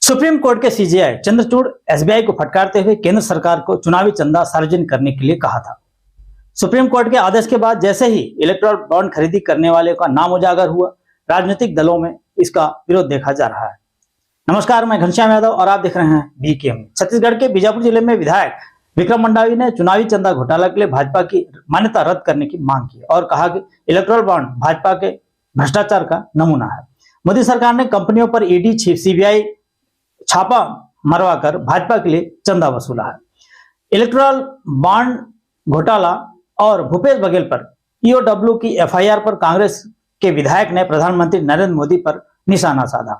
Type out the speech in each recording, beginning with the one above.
Supreme court के CJI Chandrachud SBI को फटकारते हुए केंद्र सरकार को चुनावी चंदा सार्वजनिक करने के लिए कहा था। सुप्रीम कोर्ट के आदेश के बाद जैसे ही इलेक्टोरल बॉन्ड खरीदी करने वाले का नाम उजागर हुआ, राजनीतिक दलों में इसका विरोध देखा जा रहा है। नमस्कार, मैं घनश्याम यादव और आप देख रहे हैं बीकेएम। छत्तीसगढ़ के बीजापुर जिले में विधायक विक्रम मंडावी ने चुनावी चंदा घोटाला के लिए भाजपा की मान्यता रद्द करने की मांग की और कहा कि इलेक्टोरल बॉन्ड भाजपा के भ्रष्टाचार का नमूना है। मोदी सरकार ने कंपनियों पर ईडी सीबीआई छापा मरवाकर भाजपा के लिए चंदा वसूला है। इलेक्टोरल बॉन्ड घोटाला और भूपेश बघेल पर ईओडब्ल्यू की एफआईआर पर कांग्रेस के विधायक ने प्रधानमंत्री नरेंद्र मोदी पर निशाना साधा।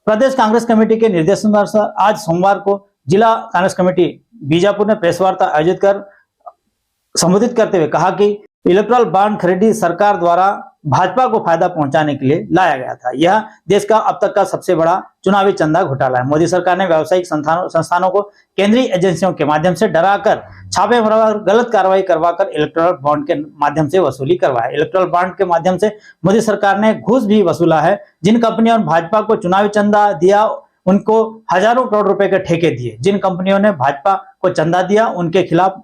प्रदेश कांग्रेस कमेटी के निर्देशानुसार आज सोमवार को जिला कांग्रेस कमेटी बीजापुर ने प्रेस वार्ता आयोजित कर संबोधित करते हुए कहा कि इलेक्टोरल बॉन्ड खरीदी सरकार द्वारा भाजपा को फायदा पहुंचाने के लिए लाया गया था। यह देश का अब तक का सबसे बड़ा चुनावी चंदा घोटाला है। मोदी सरकार ने व्यावसायिक संस्थानों को केंद्रीय एजेंसियों के माध्यम से डराकर छापे मरवाकर गलत कार्रवाई करवाकर इलेक्टोरल बॉन्ड के माध्यम से वसूली करवाया। इलेक्टोरल बॉन्ड के माध्यम से मोदी सरकार ने घूस भी वसूला है। जिन कंपनियों ने भाजपा को चुनावी चंदा दिया उनको हजारों करोड़ रुपए के ठेके दिए। जिन कंपनियों ने भाजपा को चंदा दिया उनके खिलाफ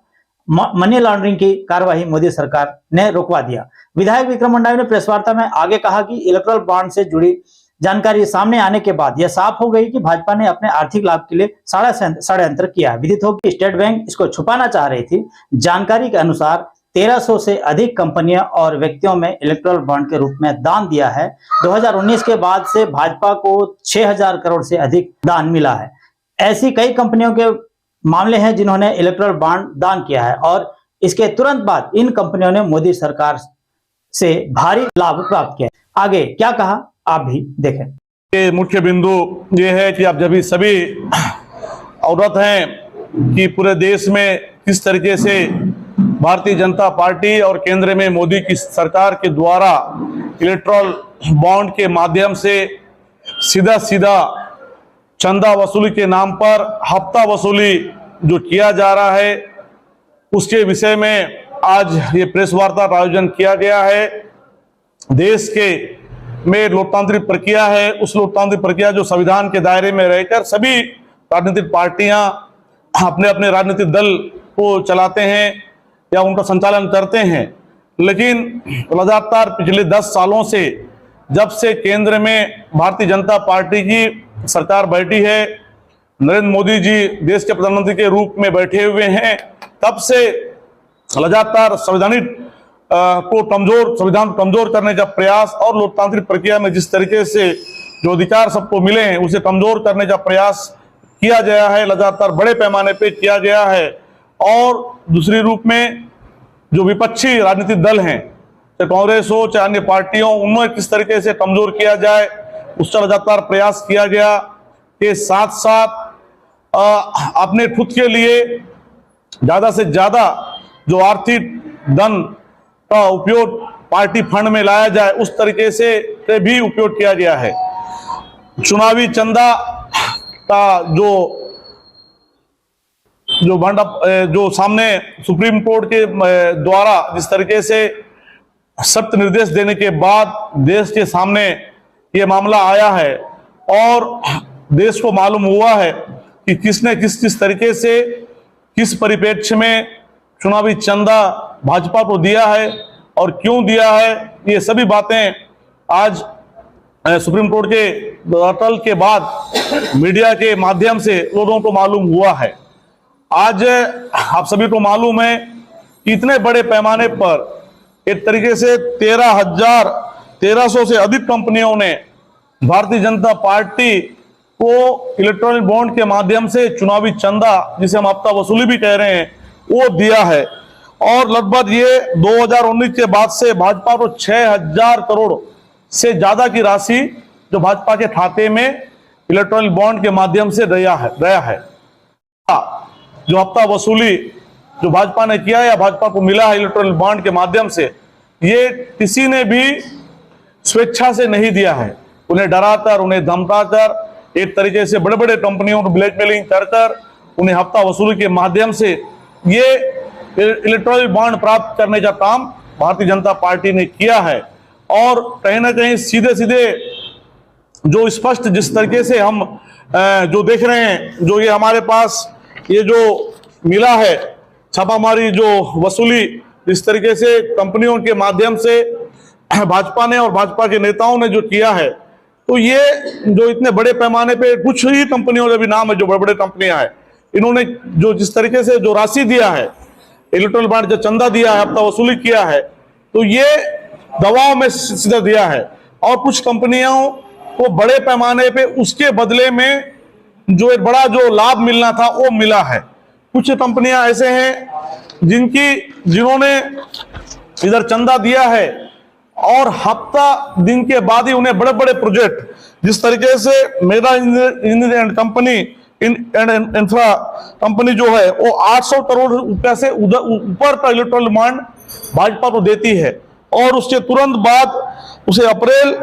मनी लॉन्ड्रिंग की कार्यवाही मोदी सरकार ने रुकवा दिया। विधायक विक्रम मंडावी ने प्रेस वार्ता में आगे कहा कि इलेक्टोरल बॉन्ड से जुड़ी जानकारी सामने आने के बाद यह साफ हो गई कि भाजपा ने अपने आर्थिक लाभ के लिए षड्यंत्र किया। विदित हो कि स्टेट बैंक इसको छुपाना चाह रही थी। जानकारी के अनुसार 1300 से अधिक कंपनियां और व्यक्तियों में इलेक्टोरल बॉन्ड के रूप में दान दिया है। 2019 के बाद से भाजपा को 6000 करोड़ से अधिक दान मिला है। ऐसी कई कंपनियों के मामले हैं जिन्होंने इलेक्टोरल बॉन्ड दान किया है और इसके तुरंत बाद इन कंपनियों ने मोदी सरकार से भारी लाभ प्राप्त किया। आगे क्या कहा आप भी देखें। ये मुख्य बिंदु ये है कि आप जब सभी अवगत हैं कि पूरे देश में किस तरीके से भारतीय जनता पार्टी और केंद्र में मोदी की सरकार के द्वारा इलेक्टोरल बॉन्ड के माध्यम से सीधा सीधा चंदा वसूली के नाम पर हफ्ता वसूली जो किया जा रहा है, उसके विषय में आज ये प्रेस वार्ता का आयोजन किया गया है। देश के में लोकतांत्रिक प्रक्रिया है, उस लोकतांत्रिक प्रक्रिया जो संविधान के दायरे में रहकर सभी राजनीतिक पार्टियां अपने अपने राजनीतिक दल को चलाते हैं या उनका संचालन करते हैं। लेकिन लगातार पिछले 10 सालों से जब से केंद्र में भारतीय जनता पार्टी की सरकार बैठी है, नरेंद्र मोदी जी देश के प्रधानमंत्री के रूप में बैठे हुए हैं, तब से लगातार संविधान को कमजोर करने का प्रयास और लोकतांत्रिक प्रक्रिया में जिस तरीके से जो अधिकार सबको मिले हैं उसे कमजोर करने का प्रयास किया गया है, लगातार बड़े पैमाने पे किया गया है। और दूसरी रूप में जो विपक्षी राजनीतिक दल हैं, चाहे कांग्रेस हो चाहे अन्य पार्टियों, उनमें किस तरीके से कमजोर किया जाए उसका लगातार प्रयास किया गया। के साथ साथ अपने खुद के लिए ज्यादा से ज्यादा जो आर्थिक धन का उपयोग पार्टी फंड में लाया जाए उस तरीके से भी उपयोग किया गया है। चुनावी चंदा का जो सामने सुप्रीम कोर्ट के द्वारा जिस तरीके से सख्त निर्देश देने के बाद देश के सामने ये मामला आया है और देश को मालूम हुआ है कि किसने किस तरीके से किस परिप्रेक्ष्य में चुनावी चंदा भाजपा को दिया है और क्यों दिया है, ये सभी बातें आज सुप्रीम कोर्ट के अटल के बाद मीडिया के माध्यम से लोगों को मालूम हुआ है। आज आप सभी को मालूम है कि इतने बड़े पैमाने पर एक तरीके से 1300 से अधिक कंपनियों ने भारतीय जनता पार्टी को इलेक्ट्रॉनिक बॉन्ड के माध्यम से चुनावी चंदा, जिसे हम हफ्ता वसूली भी कह रहे हैं, वो दिया है। और लगभग ये 2019 के बाद से भाजपा को 6000 करोड़ से ज्यादा की राशि जो भाजपा के खाते में इलेक्ट्रॉनिक बॉन्ड के माध्यम से गया है। जो हफ्ता वसूली जो भाजपा ने किया या भाजपा को मिला है इलेक्ट्रॉनिक बॉन्ड के माध्यम से, ये किसी ने भी स्वेच्छा से नहीं दिया है। उन्हें डराकर, उन्हें धमकाकर, एक तरीके से बड़े बड़े कंपनियों को ब्लैकमेलिंग कर उन्हें हफ्ता वसूली के माध्यम से ये इलेक्ट्रॉनिक बॉन्ड प्राप्त करने का काम भारतीय जनता पार्टी ने किया है। और कहीं ना कहीं सीधे सीधे जो स्पष्ट जिस तरीके से हम जो देख रहे हैं, जो ये हमारे पास ये जो मिला है छापामारी, जो वसूली जिस तरीके से कंपनियों के माध्यम से भाजपा ने और भाजपा के नेताओं ने जो किया है, तो ये जो इतने बड़े पैमाने पे कुछ ही कंपनियों का भी नाम है जो बड़े बड़े कंपनियां हैं, इन्होंने जो जिस तरीके से जो राशि दिया है, इलेक्ट्रल बॉन्ड जो चंदा दिया है, हफ्ता वसूली किया है, तो ये दवाओं में सीधा दिया है। और कुछ कंपनियों को बड़े पैमाने पे उसके बदले में जो एक बड़ा जो लाभ मिलना था वो मिला है। कुछ कंपनियां ऐसे हैं जिन्होंने इधर चंदा दिया है और हफ्ता दिन के बाद ही उन्हें बड़े बड़े प्रोजेक्ट, जिस तरीके से mega engineering and company and infra company जो है वो 800 करोड़ रुपया से ऊपर का इलेक्ट्रल बॉन्ड भाजपा को देती है, और उसके तुरंत बाद उसे अप्रैल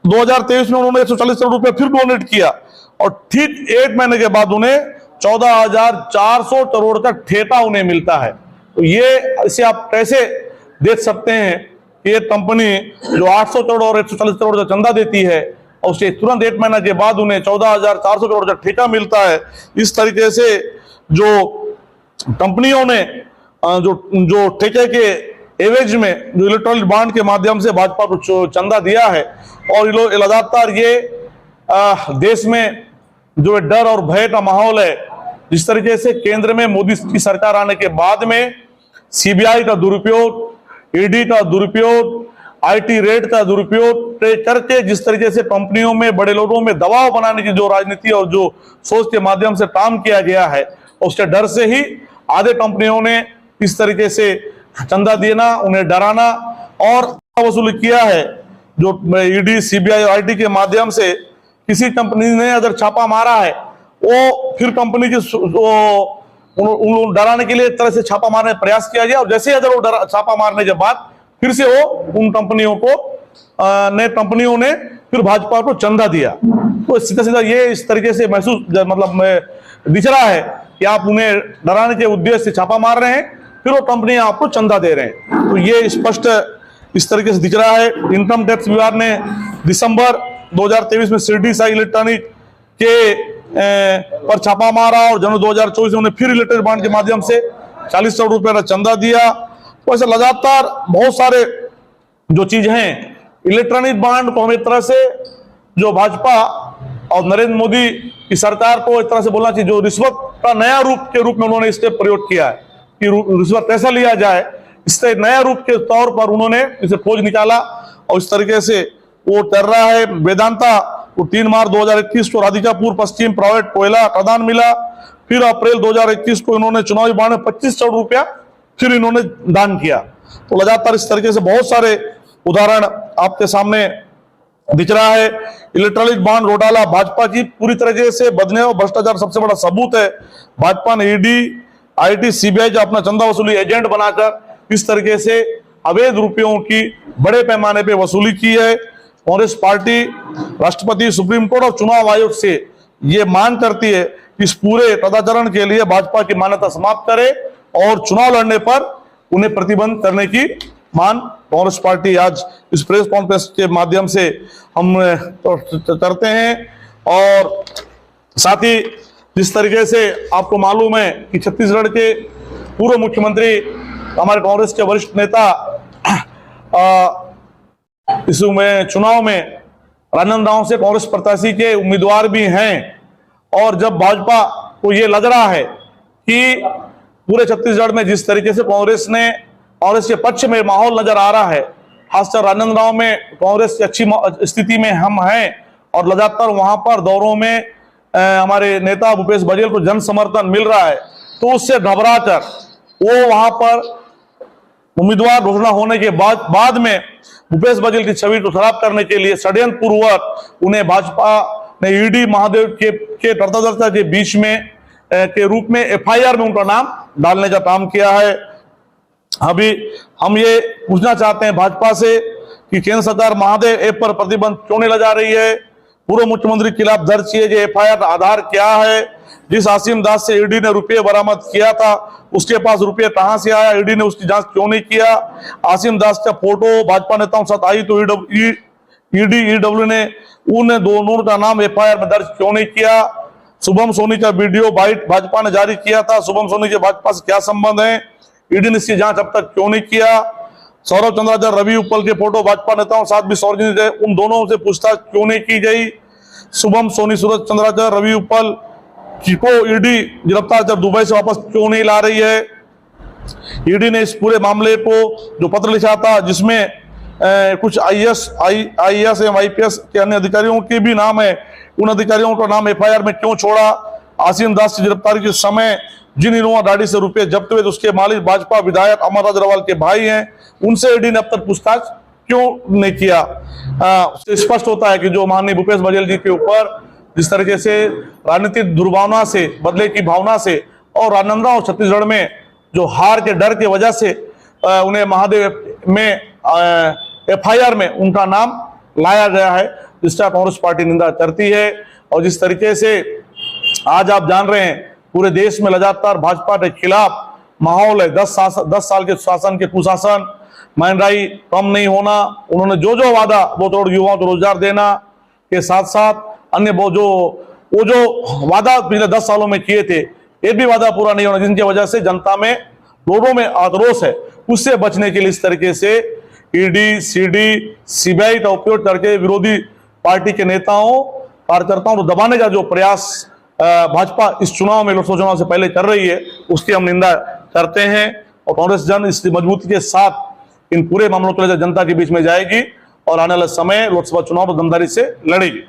2023 में उन्होंने 140 करोड़ रुपया फिर डोनेट किया, और ठीक 1 महीने के बाद उन्हें 14,400 करोड़ का ठेका उन्हें मिलता है। तो ये इसे आप कैसे देख सकते हैं कि ये कंपनी जो 800 करोड़ और 140 करोड़ का चंदा देती है और उसके तुरंत 1 महीना के बाद उन्हें 14,400 करोड़ का ठेका मिलता है। इस तरीके से जो कंपनियों ने जो ठेके के एवज में जो इलेक्ट्रॉनिक बॉन्ड के माध्यम से भाजपा को चंदा दिया है, और ये लगातार ये देश में जो डर और भय का माहौल है, जिस तरीके से केंद्र में मोदी की सरकार आने के बाद में सीबीआई का दुरुपयोग, ईडी का दुरुपयोग, आईटी रेड का दुरुपयोग करके जिस तरीके से कंपनियों में बड़े लोगों में दबाव बनाने की जो राजनीति और जो सोच के माध्यम से काम किया गया है, उसके डर से ही आधे कंपनियों ने इस तरीके से चंदा देना, उन्हें डराना और वसूली किया है। जो ईडी, सीबीआई और आईटी के माध्यम से किसी कंपनी ने अगर छापा मारा है, वो फिर कंपनी के डराने के लिए एक तरह से छापा मारने का प्रयास किया गया, और जैसे ही अगर वो छापा मारने के बाद फिर से वो उन कंपनियों ने फिर भाजपा को चंदा दिया। तो सीधा सीधा ये इस तरीके से महसूस दिख रहा है कि आप उन्हें डराने के उद्देश्य से छापा मार रहे हैं, फिर वो कंपनियां आपको चंदा दे रहे हैं। तो ये स्पष्ट इस तरीके से दिख रहा है। इनकम टैक्स विभाग ने दिसंबर 2023 में शिरडी साई इलेक्ट्रॉनिक के पर छापा मारा, और जनवरी 2024 में उन्हें फिर इलेक्ट्रॉनिक बॉन्ड के माध्यम से 40 करोड़ रुपए का चंदा दिया। तो ऐसे लगातार बहुत सारे जो चीज हैं, इलेक्ट्रॉनिक बॉन्ड को हम एक तरह से जो भाजपा और नरेंद्र मोदी की सरकार को एक तरह से बोलना चाहिए, जो रिश्वत का नया रूप के रूप में उन्होंने इससे प्रयोग किया है कि रिश्वत कैसा लिया जाए, इससे नया रूप के तौर पर उन्होंने इसे खोज निकाला, और इस तरीके से वो कर रहा है। वेदांता को 3 मार्च 2021 को राधिकापुर पश्चिम प्राइवेट कोयला खदान मिला। फिर अप्रैल 2021 को इन्होंने चुनावी बॉन्ड में 25 करोड़ रुपया फिर इन्होंने दान किया। तो लगातार इस तरीके से बहुत सारे उदाहरण आपके सामने दिख रहा है। इलेक्ट्रॉनिक बॉन्ड घोटाला भाजपा की पूरी तरीके से बदने और भ्रष्टाचार सबसे बड़ा सबूत है। भाजपा ने ईडी, आईटी, सीबीआई का अपना चंदा वसूली एजेंट बनाकर इस तरीके से अवैध रुपयों की बड़े पैमाने पे वसूली की है। कांग्रेस पार्टी राष्ट्रपति, सुप्रीम कोर्ट और चुनाव आयोग से ये मांग करती है कि इस पूरे कदाचरण के लिए भाजपा की मान्यता समाप्त करे और चुनाव लड़ने पर उन्हें प्रतिबंध करने की मांग कांग्रेस पार्टी आज इस प्रेस कॉन्फ्रेंस के माध्यम से हम करते हैं। और साथ ही जिस तरीके से आपको मालूम है कि छत्तीसगढ़ के पूर्व मुख्यमंत्री हमारे कांग्रेस के वरिष्ठ नेता इस चुनाव में राजनांदगांव से कांग्रेस प्रत्याशी के उम्मीदवार भी हैं, और जब भाजपा को ये लग रहा है कि पूरे छत्तीसगढ़ में जिस तरीके से कांग्रेस के पक्ष में माहौल नजर आ रहा है, खासकर राजनांदगांव में कांग्रेस की अच्छी स्थिति में हम हैं, और लगातार वहां पर दौरों में हमारे नेता भूपेश बघेल को जन समर्थन मिल रहा है, तो उससे घबराकर वो वहां पर उम्मीदवार घोषणा होने के बाद में भूपेश बघेल की छवि को खराब करने के लिए षड्यंत्र पूर्वक उन्हें भाजपा ने ईडी महादेव के कर्तादर्ता के बीच में के रूप में एफआईआर में उनका नाम डालने का काम किया है। अभी हम ये पूछना चाहते हैं भाजपा से कि केंद्र सरकार महादेव ऐप पर प्रतिबंध क्यों नहीं लगा रही है? पूर्व मुख्यमंत्री के खिलाफ दर्ज किए गए एफआईआर का आधार क्या है? जिस आसिम दास से ईडी ने रुपये बरामद किया था, उसके पास रुपये कहां से आया? ईडी ने उसकी जांच क्यों नहीं किया? आसिम दास का फोटो भाजपा नेताओं के साथ आई तो ईडी ईडब्ल्यू ने उन दोनों का नाम एफआईआर में दर्ज क्यों नहीं किया? शुभम सोनी का वीडियो बाइट भाजपा ने जारी किया था, शुभम सोनी के भाजपा से क्या संबंध है? ईडी ने इसकी जांच अब तक क्यों नहीं किया? सौरभ चंद्राचार्य, रवि उपल के फोटो भाजपा नेताओं के साथ भी सार्वजनिक है, उन दोनों से पूछताछ क्यों नहीं की गई? शुभम सोनी, सूरज चंद्राचार्य, रवि उपल को ईडी गिरफ्तार कर दुबई से वापस क्यों नहीं ला रही है? ईडी ने इस पूरे मामले को जो पत्र लिखा था जिसमें कुछ आईएएस एवं आईपीएस के अन्य अधिकारियों के भी नाम है, उन अधिकारियों का नाम एफआईआर में क्यों छोड़ा? आसीन दास की गिरफ्तारी के समय जिन इनोवा गाड़ी से रुपए जब्त हुए उसके मालिक भाजपा विधायक अमरराज अग्रवाल के भाई हैं, उनसे ईडी ने अब तक पूछताछ क्यों नहीं किया? स्पष्ट होता है कि जो माननीय भूपेश बघेल जी के ऊपर जिस तरीके से राजनीतिक दुर्भावना से, बदले की भावना से और राजनांदगांव और छत्तीसगढ़ में जो हार के डर की वजह से उन्हें महादेव में एफआईआर में उनका नाम लाया गया है, जिसका कांग्रेस पार्टी निंदा करती है। और जिस तरीके से आज आप जान रहे हैं पूरे देश में लगातार भाजपा के खिलाफ माहौल है, 10 साल के शासन के कुशासन, महंगाई कम नहीं होना, उन्होंने जो वादा 2 करोड़ युवाओं को रोजगार देना के साथ साथ अन्य वो जो वादा पिछले 10 सालों में किए थे, एक भी वादा पूरा नहीं होना, जिनकी वजह से जनता में, लोगों में आक्रोश है। उससे बचने के लिए इस तरीके से ईडी, सीडी, सीबीआई का उपयोग करके विरोधी पार्टी के नेताओं, कार्यकर्ताओं को दबाने का जो प्रयास भाजपा इस चुनाव में, लोकसभा चुनाव से पहले कर रही है, उसकी हम निंदा करते हैं। और कांग्रेस जन इस मजबूती के साथ इन पूरे मामलों को लेकर जनता के बीच में जाएगी और आने वाले समय लोकसभा चुनाव को दमदारी से लड़ेगी।